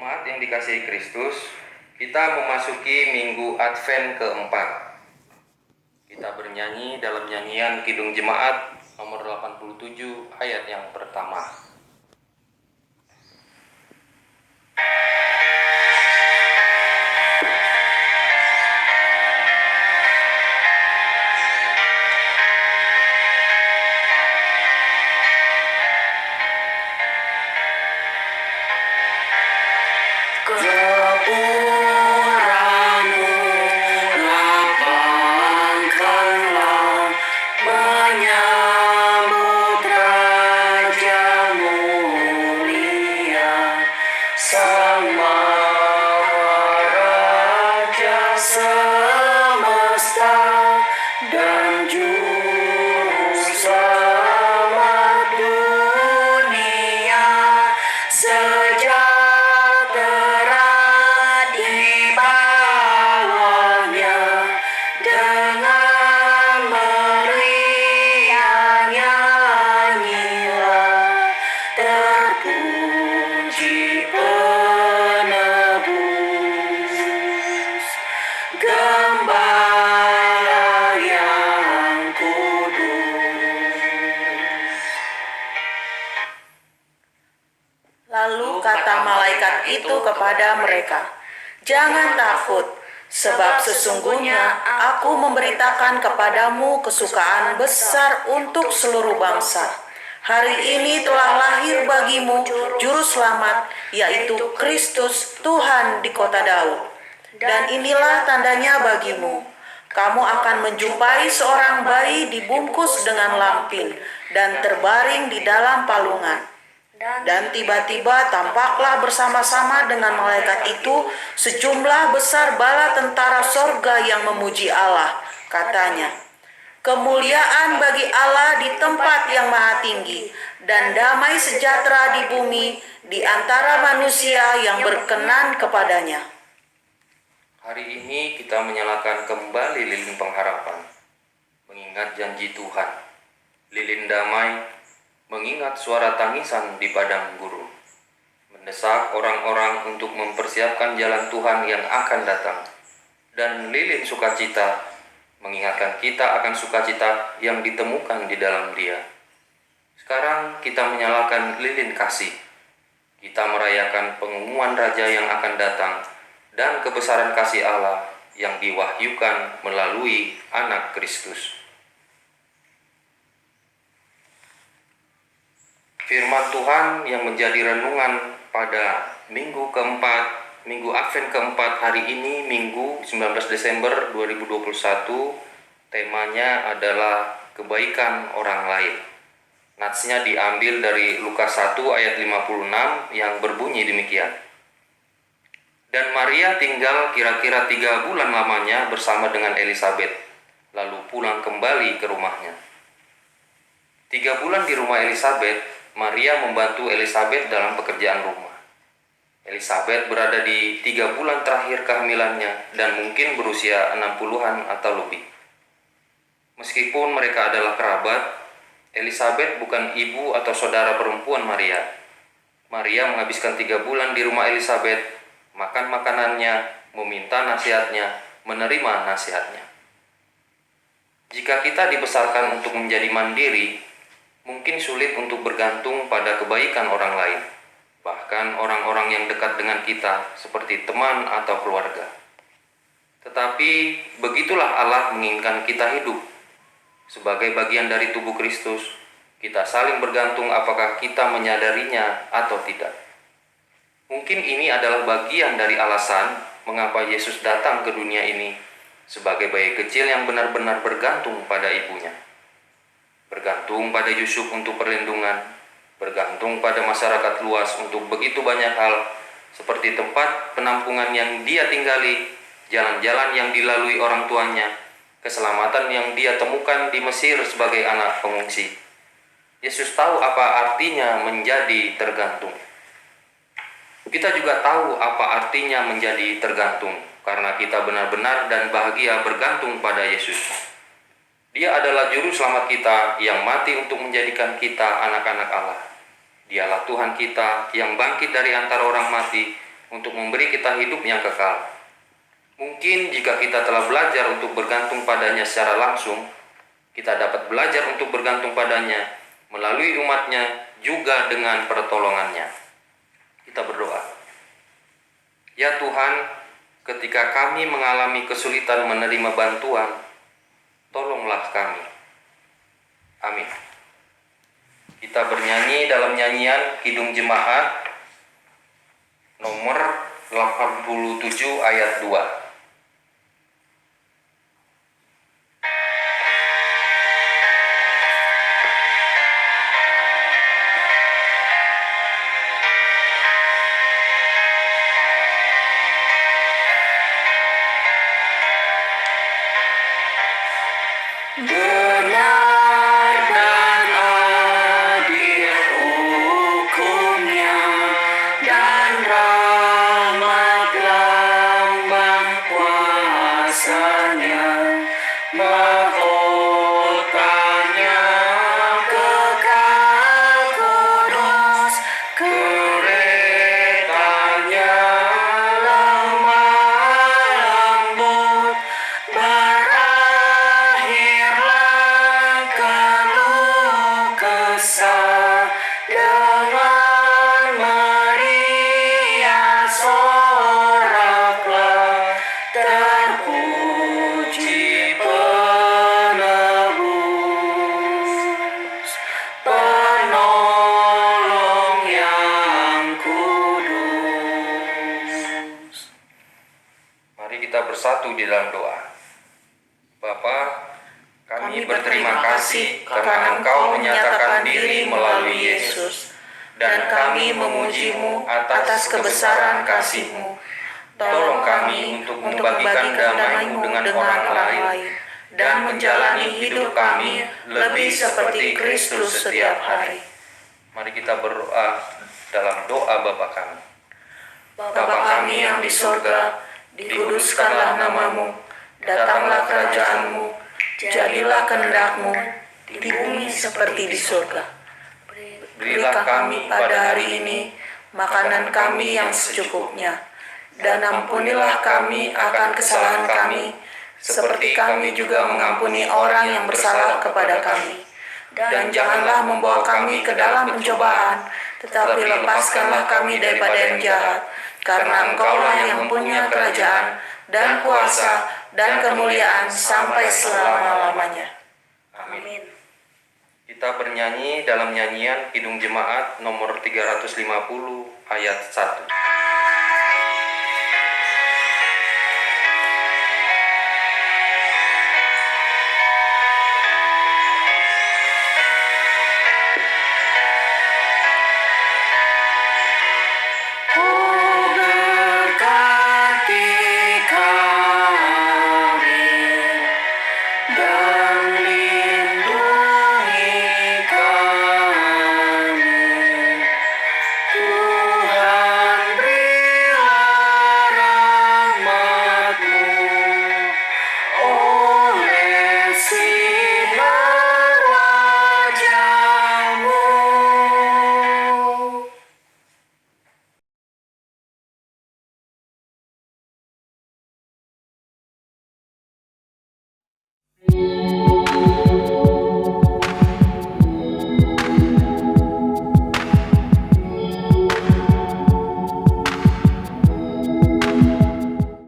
Jemaat yang dikasihi Kristus, kita memasuki minggu Advent keempat. Kita bernyanyi dalam nyanyian Kidung Jemaat nomor 87 ayat yang pertama. Lalu kata malaikat itu kepada mereka, "Jangan takut, sebab sesungguhnya aku memberitakan kepadamu kesukaan besar untuk seluruh bangsa. Hari ini telah lahir bagimu Juru Selamat, yaitu Kristus Tuhan di kota Daud. Dan inilah tandanya bagimu. Kamu akan menjumpai seorang bayi dibungkus dengan lampin dan terbaring di dalam palungan." Dan tiba-tiba tampaklah bersama-sama dengan malaikat itu sejumlah besar bala tentara sorga yang memuji Allah. Katanya, "Kemuliaan bagi Allah di tempat yang maha tinggi, dan damai sejahtera di bumi di antara manusia yang berkenan kepadanya." Hari ini kita menyalakan kembali lilin pengharapan, mengingat janji Tuhan. Lilin damai, mengingat suara tangisan di padang gurun, mendesak orang-orang untuk mempersiapkan jalan Tuhan yang akan datang. Dan lilin sukacita, mengingatkan kita akan sukacita yang ditemukan di dalam Dia. Sekarang kita menyalakan lilin kasih. Kita merayakan pengumuman Raja yang akan datang dan kebesaran kasih Allah yang diwahyukan melalui Anak Kristus. Firman Tuhan yang menjadi renungan pada minggu Advent keempat hari ini, Minggu 19 Desember 2021, temanya adalah kebaikan orang lain. Natsnya diambil dari Lukas 1 ayat 56 yang berbunyi demikian. Dan Maria tinggal kira-kira 3 bulan lamanya bersama dengan Elisabet, lalu pulang kembali ke rumahnya. 3 bulan di rumah Elisabet, Maria membantu Elisabet dalam pekerjaan rumah. Elisabet berada di 3 bulan terakhir kehamilannya dan mungkin berusia 60-an atau lebih. Meskipun mereka adalah kerabat, Elisabet bukan ibu atau saudara perempuan Maria. Maria menghabiskan 3 bulan di rumah Elisabet, makan makanannya, meminta nasihatnya, menerima nasihatnya. Jika kita dibesarkan untuk menjadi mandiri, mungkin sulit untuk bergantung pada kebaikan orang lain, bahkan orang-orang yang dekat dengan kita seperti teman atau keluarga. Tetapi begitulah Allah menginginkan kita hidup. Sebagai bagian dari tubuh Kristus, kita saling bergantung apakah kita menyadarinya atau tidak. Mungkin ini adalah bagian dari alasan mengapa Yesus datang ke dunia ini sebagai bayi kecil yang benar-benar bergantung pada ibunya. Bergantung pada Yusuf untuk perlindungan, bergantung pada masyarakat luas untuk begitu banyak hal, seperti tempat penampungan yang dia tinggali, jalan-jalan yang dilalui orang tuanya, keselamatan yang dia temukan di Mesir sebagai anak pengungsi. Yesus tahu apa artinya menjadi tergantung. Kita juga tahu apa artinya menjadi tergantung, karena kita benar-benar dan bahagia bergantung pada Yesus. Dia adalah Juru Selamat kita yang mati untuk menjadikan kita anak-anak Allah. Dialah Tuhan kita yang bangkit dari antara orang mati untuk memberi kita hidup yang kekal. Mungkin jika kita telah belajar untuk bergantung padanya secara langsung, kita dapat belajar untuk bergantung padanya melalui umatnya juga dengan pertolongannya. Kita berdoa. Ya Tuhan, ketika kami mengalami kesulitan menerima bantuan, tolonglah kami. Amin. Kita bernyanyi dalam nyanyian Kidung Jemaat nomor 87 ayat 2. Benar dan adil hukumnya, dan rahmat lambang kuasanya, mahkotanya kekal kudus, keretanya lemah lembut, berakhirlah keluh kesah dengan meriah soraklah, terpuji penebus, penolong yang kudus. Mari kita bersatu di dalam doa. Bapa, kami berterima kasih karena Engkau menyatakan diri melalui Yesus, dan kami memuji-Mu atas kebesaran kasih-Mu. Tolong kami untuk membagikan damai-Mu dengan orang lain, dan menjalani hidup kami lebih seperti Kristus setiap hari. Mari kita berdoa dalam doa Bapa kami. Bapa kami yang di sorga, dikuduskanlah nama-Mu, datanglah kerajaan-Mu, jadilah kehendak-Mu di bumi seperti di surga. Berilah kami pada hari ini makanan kami yang secukupnya, dan ampunilah kami akan kesalahan kami, seperti kami juga mengampuni orang yang bersalah kepada kami. Dan janganlah membawa kami ke dalam pencobaan, tetapi lepaskanlah kami daripada yang jahat, karena Engkaulah yang punya kerajaan dan kuasa dan kemuliaan sampai selama-lamanya. Amin. Kita bernyanyi dalam nyanyian Kidung Jemaat nomor 350 ayat 1.